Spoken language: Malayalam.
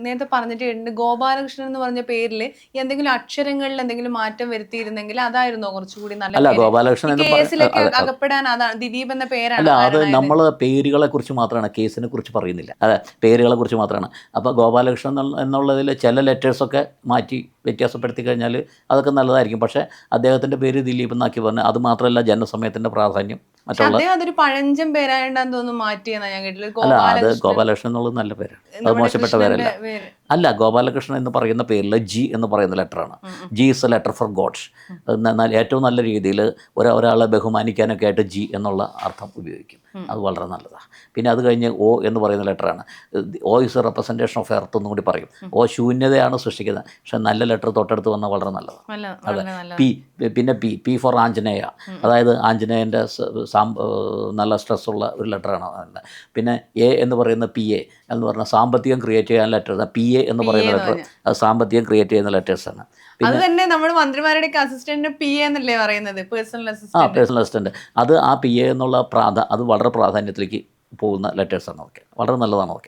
നേരത്തെ പറഞ്ഞിട്ടുണ്ട് ഗോപാലകൃഷ്ണൻ എന്ന് പറഞ്ഞ പേരിൽ എന്തെങ്കിലും അക്ഷരങ്ങളിൽ എന്തെങ്കിലും മാറ്റം വരുത്തിയിരുന്നെങ്കിൽ അതായിരുന്നോ കുറച്ചുകൂടി നല്ല അല്ല, പേര്? ഗോപാലകൃഷ്ണൻ ഈ എന്ന് കേസിലൊക്കെ അകപ്പെടാൻ അതാണ് ദിലീപ് എന്ന അല്ല, പേരാണ് അത് കാരണമായത്. നമ്മൾ പേരുകളെ കുറിച്ച് മാത്രമാണ്, കേസിനെ കുറിച്ച് പറയുന്നില്ല. അതെ, പേരുകളെ കുറിച്ച് മാത്രമാണ്. അപ്പോൾ ഗോപാലകൃഷ്ണൻ എന്നുള്ളതിൽ ചില ലെറ്റേഴ്സൊക്കെ മാറ്റി വ്യത്യാസപ്പെടുത്തി കഴിഞ്ഞാൽ അതൊക്കെ നല്ലതായിരിക്കും. പക്ഷേ അദ്ദേഹത്തിൻ്റെ പേര് ദിലീപ് എന്നാക്കി പറഞ്ഞാൽ അത് മാത്രമല്ല ജനസമയത്തിൻ്റെ പ്രാധാന്യം മറ്റുള്ള. അദ്ദേഹം അതൊരു പഴഞ്ചൻ പേരായതാന്ന് തോന്നുന്നു മാറ്റിയെന്നാ ഞാൻ കേട്ടില്ല. അല്ല, അത് ഗോപാലകൃഷ്ണൻ ഗോപാലകൃഷ്ണൻ എന്നുള്ളത് നല്ല പേരാണ്, അത് നമ്മുടെ മോശപ്പെട്ട പേരല്ല. കൃഷ്ണന്റെ പേര്. അല്ല, ഗോപാലകൃഷ്ണൻ എന്ന് പറയുന്ന പേരിൽ ജി എന്ന് പറയുന്ന ലെറ്ററാണ്. G is a letter for gods. ഏറ്റവും നല്ല രീതിയിൽ ഒരാളെ ബഹുമാനിക്കാനൊക്കെ ആയിട്ട് ജി എന്നുള്ള അർത്ഥം ഉപയോഗിക്കും. അത് വളരെ നല്ലതാണ്. പിന്നെ അത് കഴിഞ്ഞ് ഒ എന്ന് പറയുന്ന ലെറ്ററാണ്. O is a representation of earth എന്നും കൂടി പറയും. ഒ ശൂന്യതയാണ് സൃഷ്ടിക്കുന്നത്. പക്ഷെ നല്ല ലെറ്റർ തൊട്ടടുത്ത് വന്നാൽ വളരെ നല്ലതാണ്. അതെ. പിന്നെ പി ഫോർ ആഞ്ജനേയ, അതായത് ആഞ്ജനേയൻ്റെ നല്ല സ്ട്രെസ്സുള്ള ഒരു ലെറ്ററാണ്. പിന്നെ എ എന്ന് പറയുന്ന പി എ എന്ന് പറഞ്ഞാൽ സാമ്പത്തികം ക്രിയേറ്റ് ചെയ്യാൻ ലെറ്റർ. പി എ എന്ന് പറയുന്ന ലെറ്റർ അത് സാമ്പത്തികം ക്രിയേറ്റ് ചെയ്യുന്ന ലെറ്റേഴ്സാണ്. അത് തന്നെ നമ്മൾ മന്ത്രിമാരുടെ അസിസ്റ്റന്റ് പി എ എന്നല്ലേ പറയുന്നത്, പേഴ്സണൽ അസിസ്റ്റന്റ്. അത് ആ പി എ എന്നുള്ള അത് വളരെ പ്രാധാന്യത്തിലേക്ക് പോകുന്ന ലെറ്റേഴ്സാണ്. ഓക്കെ, വളരെ നല്ലതാണ്. ഓക്കെ.